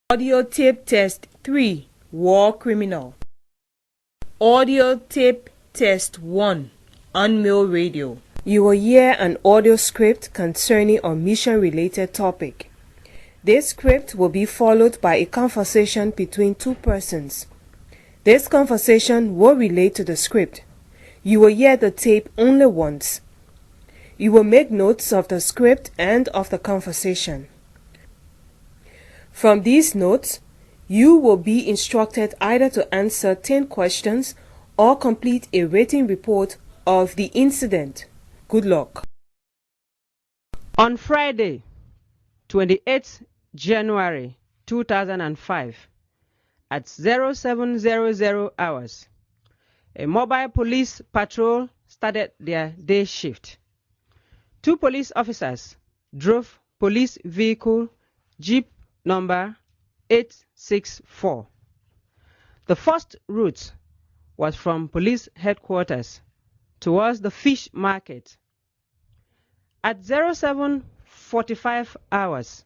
Audio tape test 3. War criminal. Audio tape test 1. Unmail radio. You will hear an audio script concerning a mission-related topic. This script will be followed by a conversation between two persons. This conversation will relate to the script. You will hear the tape only once. You will make notes of the script and of the conversation. From these notes, you will be instructed either to answer 10 questions or complete a written report of the incident. Good luck. On Friday, 28th January 2005, at 0700 hours, a mobile police patrol started their day shift. Two police officers drove police vehicle Jeep number 864. The first route was from police headquarters towards the fish market. At 07:45 hours,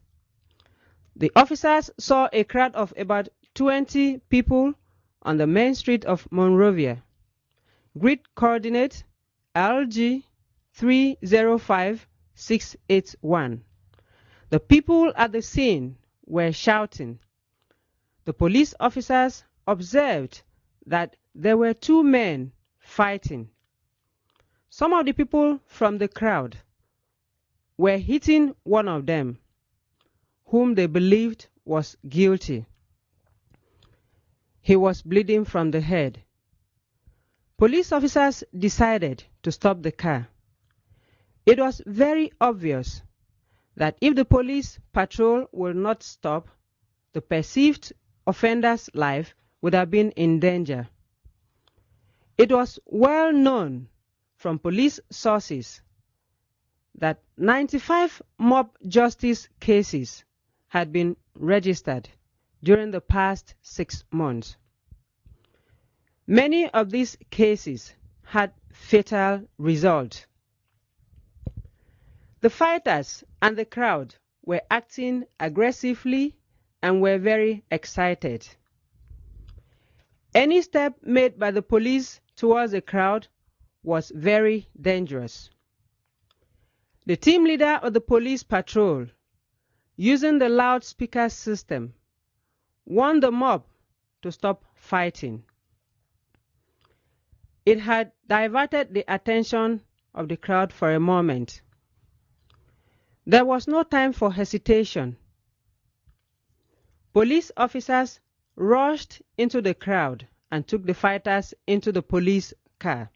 the officers saw a crowd of about 20 people on the main street of Monrovia. Grid coordinate LG 305681. The people at the scene were shouting. The police officers observed that there were two men fighting. Some of the people from the crowd were hitting one of them, whom they believed was guilty. He was bleeding from the head. Police officers decided to stop the car. It was very obvious that if the police patrol would not stop, the perceived offender's life would have been in danger. It was well known from police sources that 95 mob justice cases had been registered during the past 6 months. Many of these cases had fatal results. The fighters and the crowd were acting aggressively and were very excited. Any step made by the police towards the crowd was very dangerous. The team leader of the police patrol, using the loudspeaker system, warned the mob to stop fighting. It had diverted the attention of the crowd for a moment. There was no time for hesitation. Police officers rushed into the crowd and took the fighters into the police car.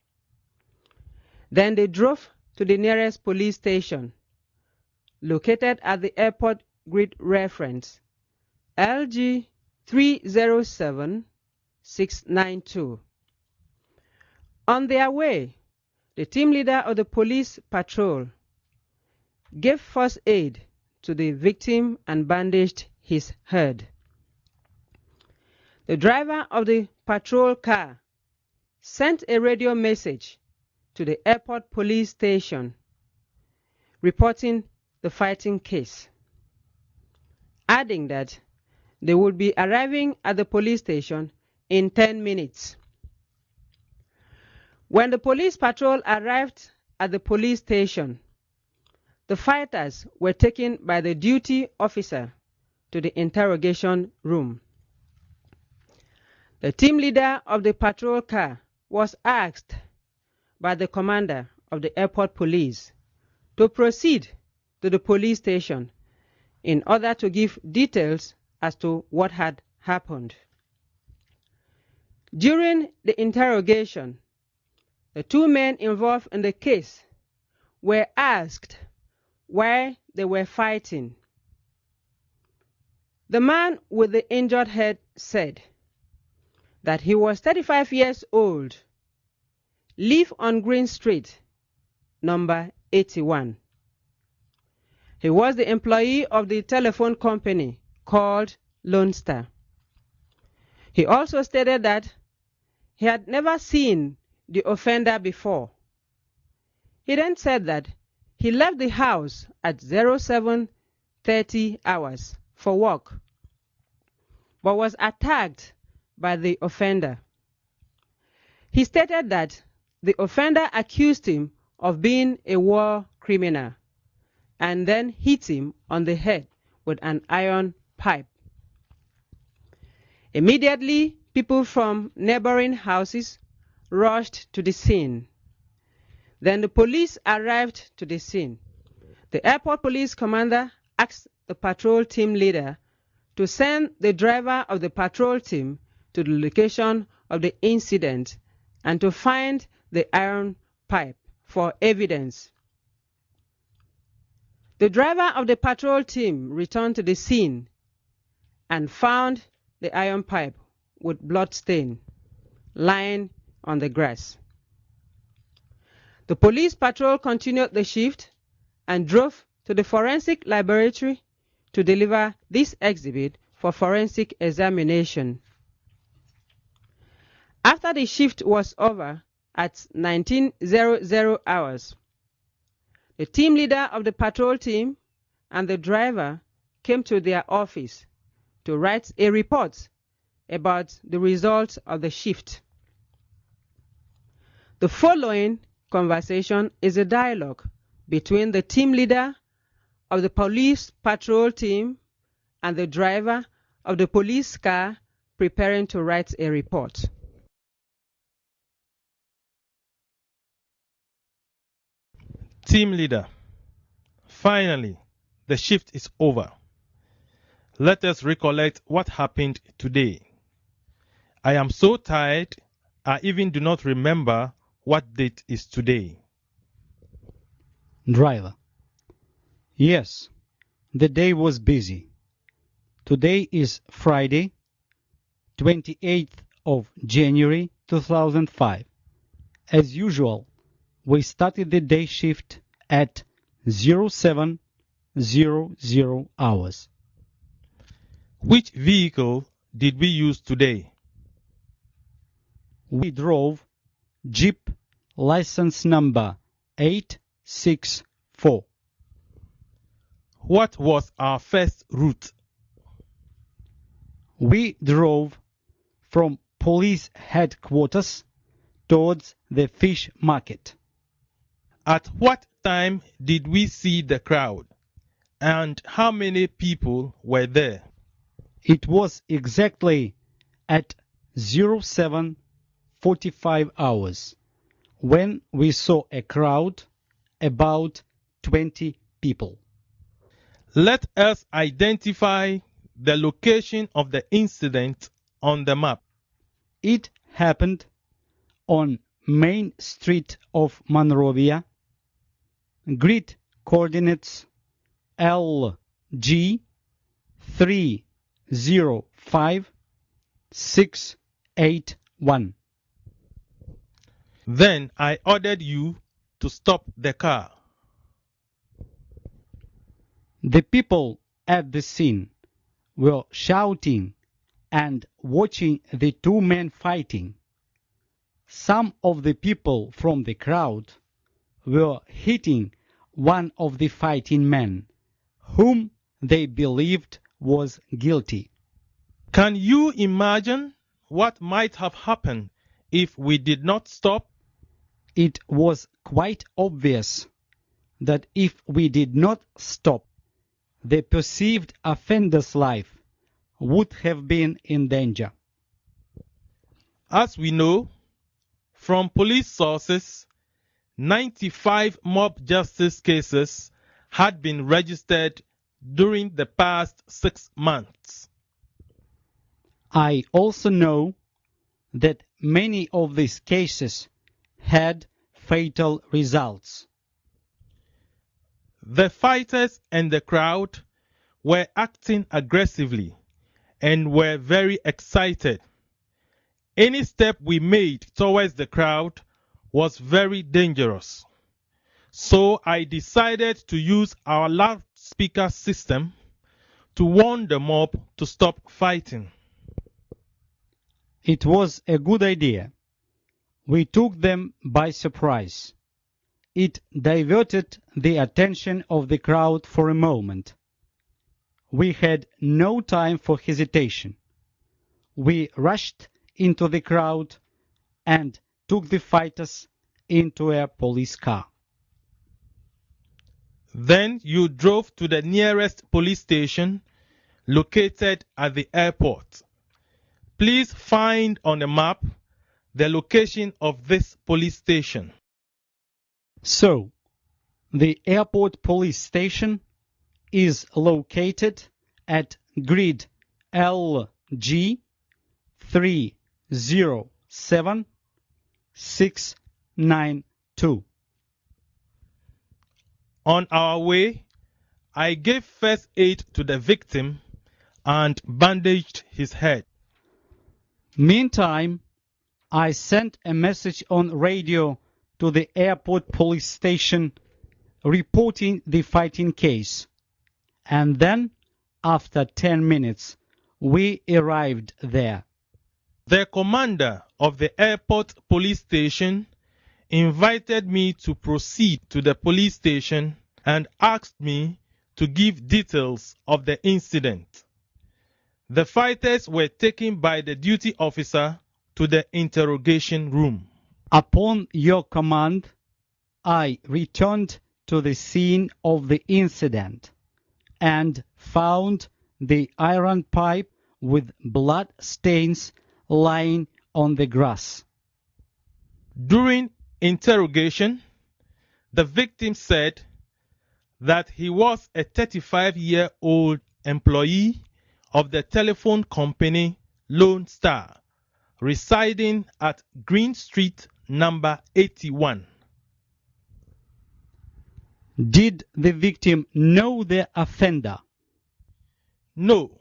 Then they drove to the nearest police station, located at the airport grid reference LG 307692. On their way, the team leader of the police patrol gave first aid to the victim and bandaged his head. The driver of the patrol car sent a radio message to the airport police station reporting the fighting case, adding that they would be arriving at the police station in 10 minutes. When the police patrol arrived at the police station, the fighters were taken by the duty officer to the interrogation room. The team leader of the patrol car was asked by the commander of the airport police to proceed to the police station in order to give details as to what had happened. During the interrogation, the two men involved in the case were asked why they were fighting. The man with the injured head said that he was 35 years old, lived on Green Street, number 81. He was the employee of the telephone company called Lone Star. He also stated that he had never seen the offender before. He then said that he left the house at 07:30 hours for work but was attacked by the offender. He stated that the offender accused him of being a war criminal and then hit him on the head with an iron pipe. Immediately, people from neighboring houses rushed to the scene. Then the police arrived to the scene. The airport police commander asked the patrol team leader to send the driver of the patrol team to the location of the incident and to find the iron pipe for evidence. The driver of the patrol team returned to the scene and found the iron pipe with blood stain lying on the grass. The police patrol continued the shift and drove to the forensic laboratory to deliver this exhibit for forensic examination. After the shift was over at 19:00 hours, the team leader of the patrol team and the driver came to their office to write a report about the results of the shift. The following conversation is a dialogue between the team leader of the police patrol team and the driver of the police car preparing to write a report. Team leader, finally, the shift is over. Let us recollect what happened today. I am so tired, I even do not remember what date is today. Driver: Yes, the day was busy. Today is Friday, 28th of January 2005. As usual, we started the day shift at 07:00 hours. Which vehicle did we use today? We drove Jeep license number 864. What was our first route? We drove from police headquarters towards the fish market. At what time did we see the crowd? And how many people were there? It was exactly at 07:45 hours when we saw a crowd, about 20 people. Let us identify the location of the incident on the map. It happened on Main Street of Monrovia. Grid coordinates LG 305681. Then I ordered you to stop the car. The people at the scene were shouting and watching the two men fighting. Some of the people from the crowd were hitting one of the fighting men, whom they believed was guilty. Can you imagine what might have happened if we did not stop? It was quite obvious that if we did not stop, the perceived offender's life would have been in danger. As we know from police sources, 95 mob justice cases had been registered during the past 6 months. I also know that many of these cases had fatal results. The fighters and the crowd were acting aggressively and were very excited. Any step we made towards the crowd was very dangerous. So I decided to use our loudspeaker system to warn the mob to stop fighting. It was a good idea. We took them by surprise. It diverted the attention of the crowd for a moment. We had no time for hesitation. we rushed into the crowd and took the fighters into a police car. Then you drove to the nearest police station located at the airport. Please find on the map the location of this police station. So, the airport police station is located at grid LG 307692. On our way, I gave first aid to the victim and bandaged his head. Meantime, I sent a message on radio to the airport police station reporting the fighting case. And then, after 10 minutes, we arrived there. The commander of the airport police station invited me to proceed to the police station and asked me to give details of the incident. The fighters were taken by the duty officer to the interrogation room. Upon your command, I returned to the scene of the incident and found the iron pipe with blood stains lying on the grass. During interrogation, the victim said that he was a 35-year-old employee of the telephone company Lone Star, residing at Green Street number 81. Did the victim know the offender? No,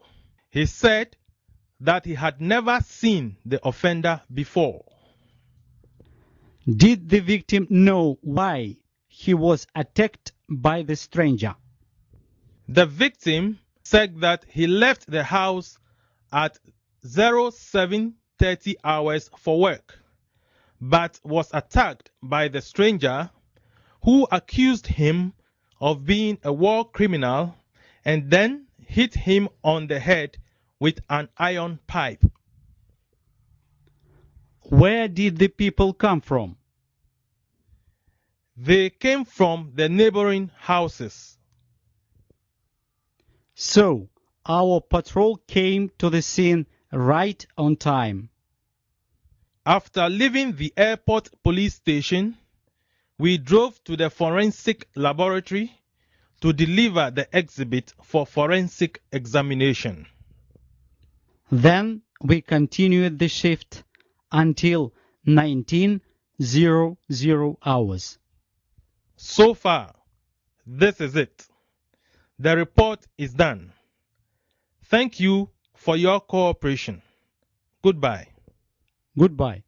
he said that he had never seen the offender before. Did the victim know why he was attacked by the stranger? The victim said that he left the house at 07:30 hours for work, but was attacked by the stranger who accused him of being a war criminal and then hit him on the head with an iron pipe. Where did the people come from? They came from the neighboring houses. So, our patrol came to the scene right on time. After leaving the airport police station, we drove to the forensic laboratory to deliver the exhibit for forensic examination. Then we continued the shift until 19:00 hours. So far, this is it. The report is done. Thank you for your cooperation. Goodbye. Goodbye.